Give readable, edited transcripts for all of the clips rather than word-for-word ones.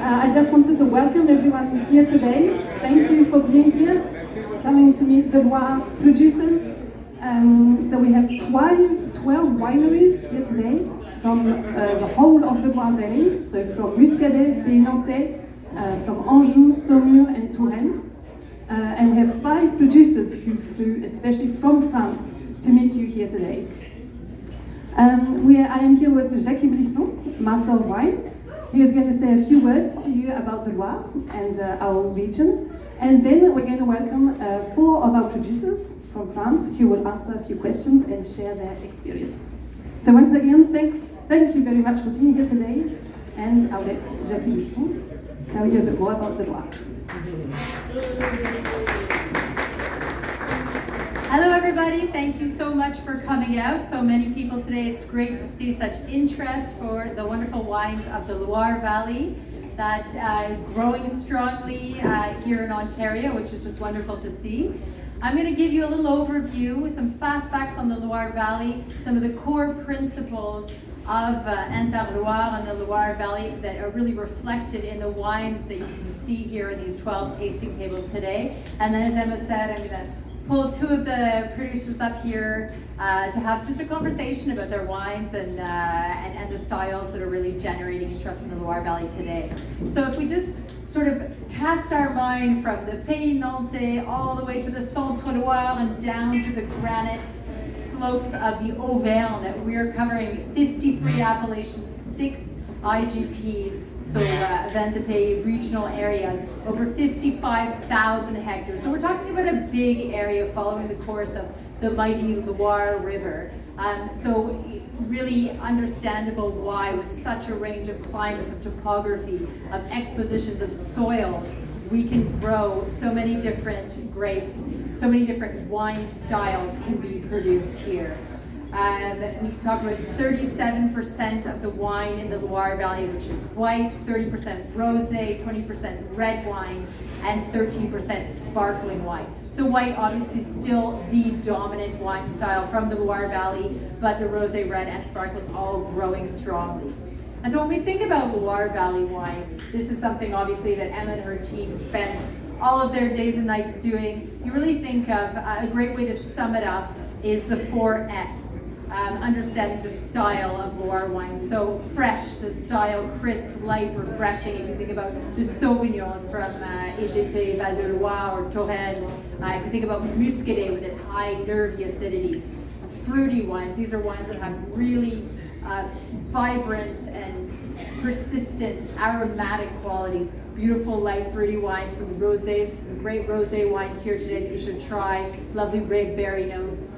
I just wanted to welcome everyone here today. Thank you for being here, coming to meet the Loire producers. So we have 12 wineries here today from the whole of the Loire Valley, so from Muscadet, Pays Nantais, from Anjou, Saumur and Touraine. And we have 5 producers who flew especially from France to meet you here today. I am here with Jackie Blisson, Master of Wine. He is going to say a few words to you about the Loire and our region. And then we're going to welcome 4 of our producers from France who will answer a few questions and share their experience. So once again, thank you very much for being here today. And I'll let Jackie Blisson tell you a bit more about the Loire. Hello everybody, thank you so much for coming out. So many people today. It's great to see such interest for the wonderful wines of the Loire Valley that is growing strongly here in Ontario, which is just wonderful to see. I'm going to give you a little overview, some fast facts on the Loire Valley, some of the core principles of Inter-Loire and the Loire Valley that are really reflected in the wines that you can see here in these 12 tasting tables today. And then as Emma said, I'm going to pull 2 of the producers up here to have just a conversation about their wines and the styles that are really generating interest in the Loire Valley today. So if we just sort of cast our mind from the Pays Nantais all the way to the Centre Loire and down to the granite slopes of the Auvergne, we're covering 53 appellations, 6 IGPs, so Vin de Pays regional areas, over 55,000 hectares. So we're talking about a big area following the course of the mighty Loire River. So really understandable why with such a range of climates, of topography, of expositions of soils, we can grow so many different grapes, so many different wine styles can be produced here. We talk about 37% of the wine in the Loire Valley, which is white, 30% rosé, 20% red wines, and 13% sparkling wine. So white obviously still the dominant wine style from the Loire Valley, but the rosé, red, and sparkling all growing strongly. And so when we think about Loire Valley wines, this is something obviously that Emma and her team spend all of their days and nights doing. You really think of a great way to sum it up is the 4 Fs. Understanding the style of Loire wine. So fresh, the style, crisp, light, refreshing. If you think about the Sauvignons from EGP, Val de Loire, or Touraine. If you think about Muscadet with its high nervy acidity. Fruity wines, these are wines that have really vibrant and persistent aromatic qualities. Beautiful light fruity wines from the rosés. Some great rosé wines here today that you should try. Lovely red berry notes.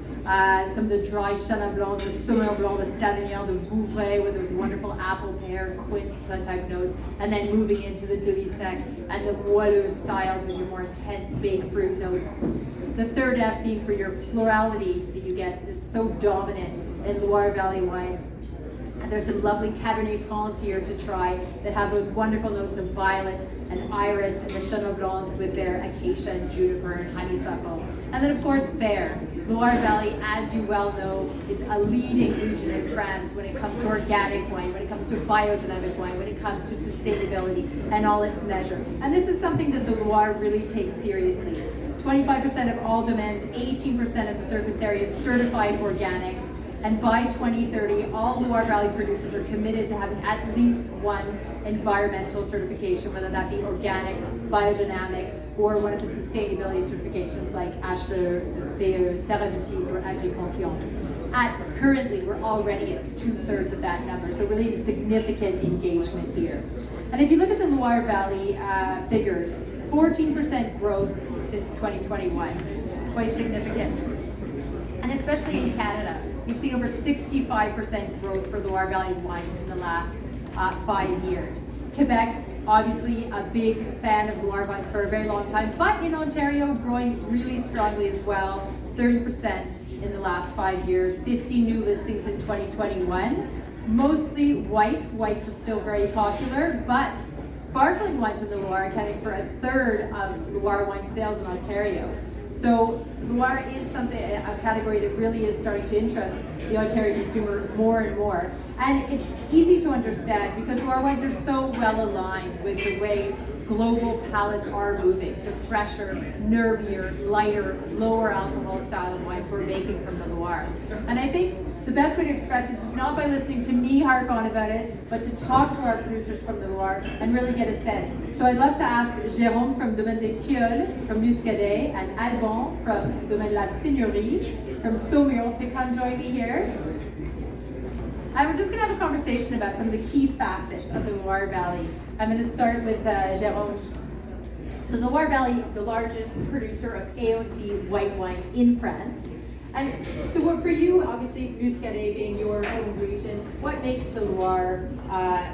Some of the dry Chenin Blancs, the Saumur Blanc, the Savagnin, the Vouvray with those wonderful apple, pear, quince type notes, and then moving into the Demi Sec and the Moelleux styles with your more intense baked fruit notes. The 3rd F being for your florality that you get, that's so dominant in Loire Valley wines. And there's some lovely Cabernet Franc here to try that have those wonderful notes of violet and iris, and the Chenin Blancs with their acacia and juniper and honeysuckle. And then of course Fayre. Loire Valley, as you well know, is a leading region in France when it comes to organic wine, when it comes to biodynamic wine, when it comes to sustainability and all its measure. And this is something that the Loire really takes seriously. 25% of all domains, 18% of surface area is certified organic. And by 2030, all Loire Valley producers are committed to having at least one environmental certification, whether that be organic, biodynamic, or one of the sustainability certifications like HVE, Terra Vitis, or AgriConfiance. Currently, we're already at 2/3 of that number, so really significant engagement here. And if you look at the Loire Valley figures, 14% growth since 2021, quite significant. And especially in Canada, we've seen over 65% growth for Loire Valley wines in the last 5 years. Quebec, obviously a big fan of Loire wines for a very long time, but in Ontario, growing really strongly as well, 30% in the last 5 years, 50 new listings in 2021. Mostly whites. Whites are still very popular, but sparkling wines from the Loire accounting for 1/3 of Loire wine sales in Ontario. So Loire is a category that really is starting to interest the Ontario consumer more and more. And it's easy to understand because Loire wines are so well aligned with the way global palates are moving. The fresher, nervier, lighter, lower alcohol style of wines we're making from the Loire. And I think the best way to express this is not by listening to me harp on about it, but to talk to our producers from the Loire and really get a sense. So I'd love to ask Jérôme from Domaine des Tilleuls, from Muscadet, and Alban from Domaine La Seigneurie, from Saumur, to come join me here. I'm just going to have a conversation about some of the key facets of the Loire Valley. I'm going to start with Jérôme. So the Loire Valley, the largest producer of AOC white wine in France. And so what for you, obviously Muscadet being your home region, what makes the Loire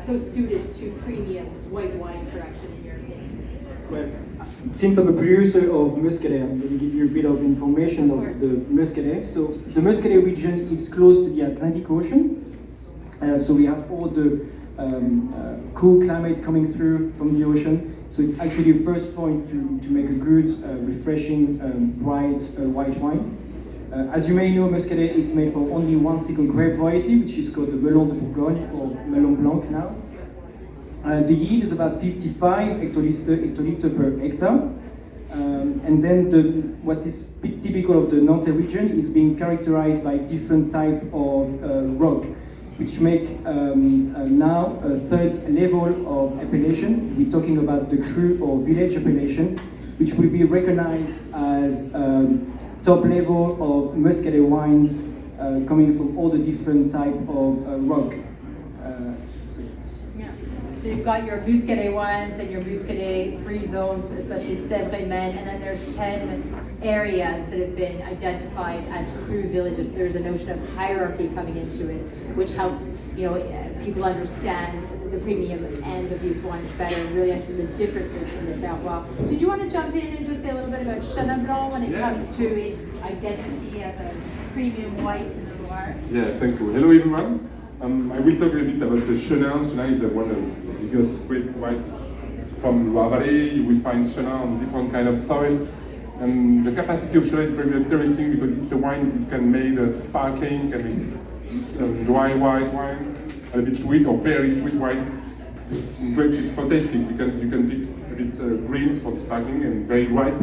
so suited to premium white wine production in your opinion? Well, since I'm a producer of Muscadet, I'm going to give you a bit of information of the Muscadet. So the Muscadet region is close to the Atlantic Ocean. So we have all the cool climate coming through from the ocean. So it's actually the first point to make a good, refreshing, bright white wine. As you may know, Muscadet is made from only one single grape variety, which is called the Melon de Bourgogne, or Melon Blanc now. The yield is about 55 hectoliter per hectare. And then what is typical of the Nantais region is being characterized by different type of rock, which make now a third level of appellation. We're talking about the cru or village appellation, which will be recognized as top level of Muscadet wines coming from all the different type of rock. So you've got your Muscadet wines, then your Muscadet 3 zones, especially Sèvres and Maine, and then there's 10 areas that have been identified as cru villages. There's a notion of hierarchy coming into it, which helps people understand the premium end of these wines better and really understand the differences in the terroir. Did you want to jump in and just say a little bit about Chenin Blanc when it comes to its identity as a premium white in the Loire? Yeah, thank you. Hello everyone. I will talk a little bit about the Chenin. Chenin is one of the biggest grape white from Loire Valley. You will find Chenin on different kind of soil. And the capacity of Chenin is very interesting because it's a wine it can make sparkling, can make dry white wine, a bit sweet or very sweet wine. Grape is fantastic because you can pick a bit green for sparkling and very ripe.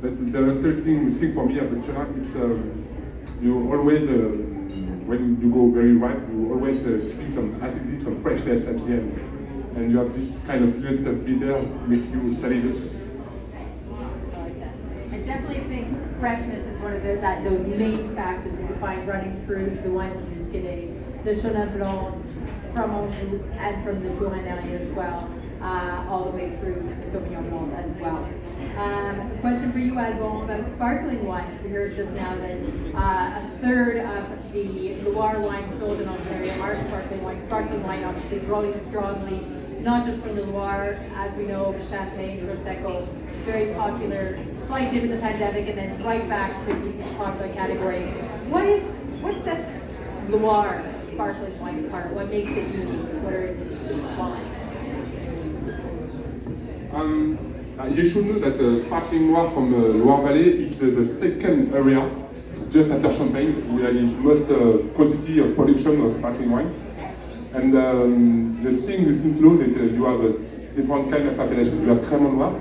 But the interesting thing for me about Chenin is you always when you go very ripe, you always keep some acidity, some freshness at the end. And you have this kind of little bit of bitter to make you salivous. I like that. I definitely think freshness is one of those main factors that you find running through the wines of Muscadet, the Chenin Blancs from Anjou and from the Touraine area as well, all the way through to the Sauvignon Blancs as well. Question for you, Alban, about sparkling wines. We heard just now that a third of the Loire wines sold in Ontario are sparkling wine. Sparkling wine obviously growing strongly, not just from the Loire, as we know, Champagne, Prosecco, very popular, slight dip in the pandemic, and then right back to the popular category. What sets Loire sparkling wine apart? What makes it unique? What are its qualities? You should know that sparkling Loire from the Loire Valley is the second area, just after Champagne, where is most quantity of production of sparkling wine. And the thing with Saint-Lô is that you have a different kind of appellation. You have Crémant Noir.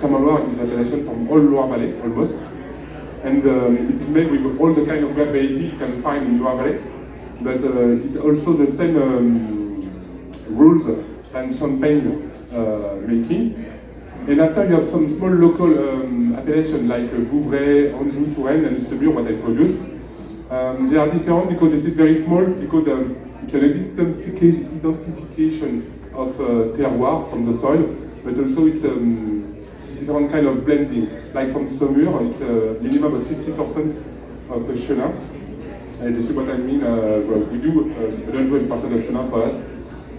Crémant Noir is appellation from all Loire Valley, almost. And it is made with all the kind of grape variety you can find in Loire Valley. But it's also the same rules than Champagne making. And after you have some small local appellation like Vouvray, Anjou, Touraine, and Saumur, what I produce. They are different because this is very small, because it's an identification of terroir from the soil, but also it's different kind of blending. Like from Saumur, it's a minimum of 50% of Chenin. And this is what I mean. We do 100% of Chenin for us.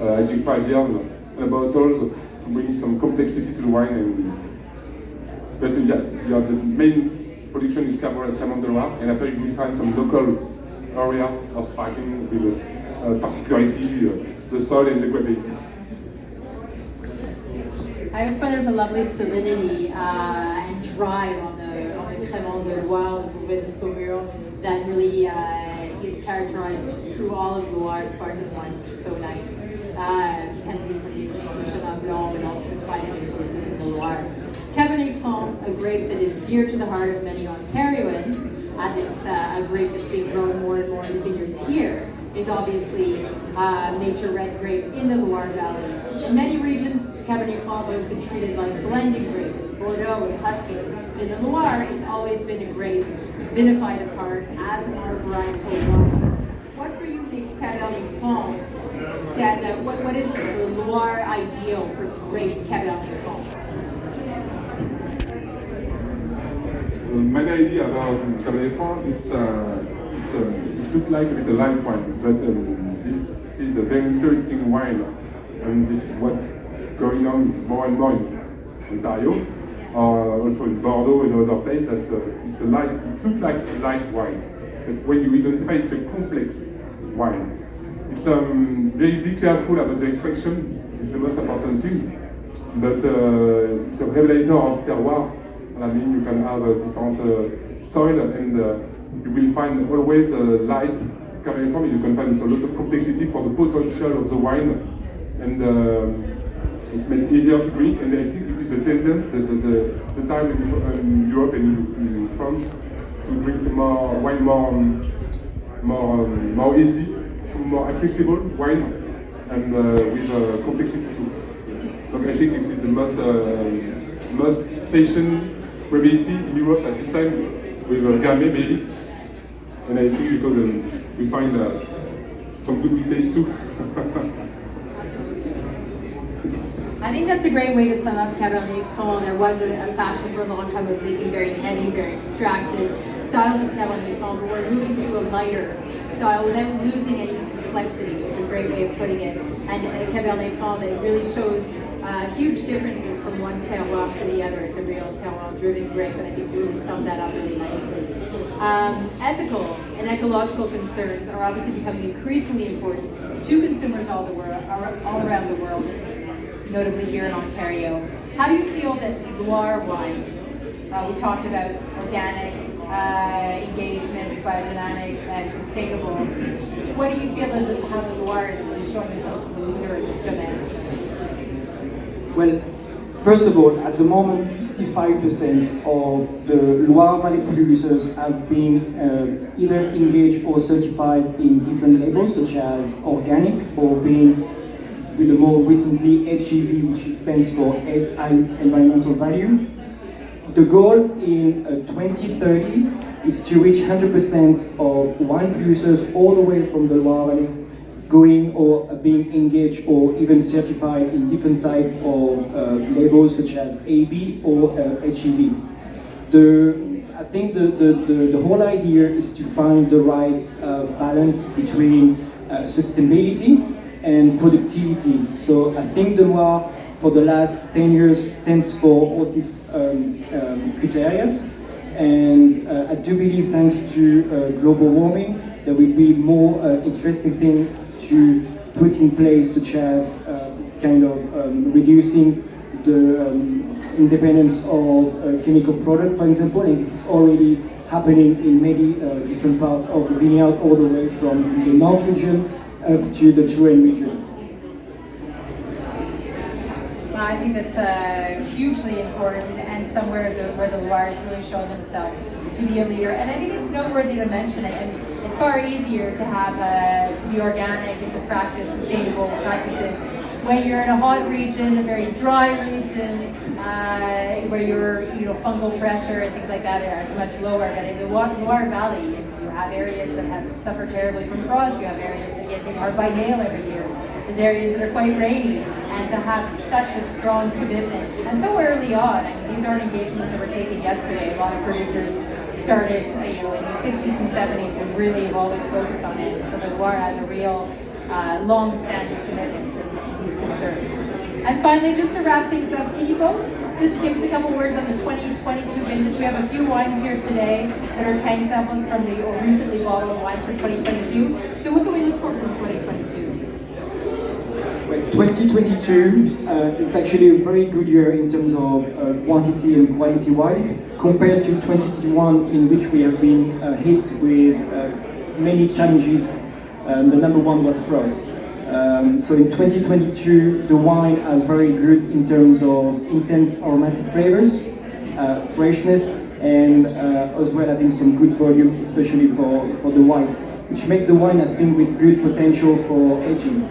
I take 5 years bottles to bring some complexity to the wine. But yeah, you have the main production is Crémant de Loire, and after you will find some local area of sparkling with particularity, the soil and the gravity. I always find there's a lovely salinity and drive on the Crémant de Loire, the Beauvais de Saumur, that really is characterized through all of Loire sparkling wines, which is so nice. Potentially from the Chenin Blanc, but also with fine influences in the Loire. Cabernet Franc, a grape that is dear to the heart of many Ontarians, as it's a grape that's being grown more and more in the vineyards here, is obviously nature red grape in the Loire Valley. In many regions, Cabernet Franc has always been treated like a blending grape in Bordeaux and Tuscany. In the Loire, it's always been a grape vinified apart as an varietal wine. What for you makes Cabernet Franc stand out? What is the Loire ideal for great Cabernet Franc? My idea about Cabernet Franc, it looks like a bit a light wine, but this is a very interesting wine, and this is what's going on more and more in Ontario, also in Bordeaux and other places. It's a light. It looks like a light wine, but when you identify, it's a complex wine. It's be careful about the extraction. This is the most important thing, but it's a revelator of terroir. I mean, you can have a different soil, and you will find always light Cabernet Franc. You can find a lot of complexity for the potential of the wine, and it's made easier to drink. And I think it is a tendency that the time in Europe and in France to drink more wine more easy, more accessible wine, and with complexity too. So I think it is the most fashion variety in Europe at this time, with Gamay maybe, and I think because we find some good taste too. I think that's a great way to sum up Cabernet Franc. There was a fashion for a long time of making very heavy, very extractive styles of Cabernet Franc, but we're moving to a lighter style without losing any complexity, which is a great way of putting it. And Cabernet Franc that really shows huge differences from one terroir to the other. It's a real terroir-driven grape, and I think you really summed that up really nicely. Ethical and ecological concerns are obviously becoming increasingly important to consumers all around the world, notably here in Ontario. How do you feel that Loire wines, we talked about organic engagements, biodynamic and sustainable, what do you feel that how the Loire is really showing themselves as a leader in this domain? Well, first of all, at the moment, 65% of the Loire Valley producers have been either engaged or certified in different labels, such as organic, or being with the more recently HEV, which stands for High Environmental Value. The goal in 2030 is to reach 100% of wine producers all the way from the Loire Valley going or being engaged or even certified in different type of labels such as AB or HEV. I think the whole idea is to find the right balance between sustainability and productivity. So I think the Loire for the last 10 years stands for all these criteria, and I do believe thanks to global warming there will be more interesting things to put in place, such as kind of reducing the independence of chemical product, for example, and this is already happening in many different parts of the vineyard, all the way from the North region up to the Touraine region. Well, I think that's hugely important, and somewhere where the Loire is really showing themselves to be a leader. And I think it's noteworthy to mention it. And it's far easier to have to be organic and to practice sustainable practices when you're in a hot region, a very dry region, where your fungal pressure and things like that is much lower. But in the Loire Valley, you have areas that have suffered terribly from frost. You have areas that get hit hard by hail every year. There's areas that are quite rainy, and to have such a strong commitment, and so early on. I mean, these aren't engagements that were taken yesterday. A lot of producers started, in the 60s and 70s, and really have always focused on it. So the Loire has a real long-standing commitment to these concerns. And finally, just to wrap things up, can you both just give us a couple words on the 2022 vintage? We have a few wines here today that are tank samples from the recently bottled wines for 2022. So what can we look for from 2022? 2022, it's actually a very good year in terms of quantity and quality wise, compared to 2021, in which we have been hit with many challenges. The number one was frost. So in 2022, the wine are very good in terms of intense aromatic flavors, freshness, and as well having some good volume, especially for the whites, which make the wine, I think, with good potential for aging.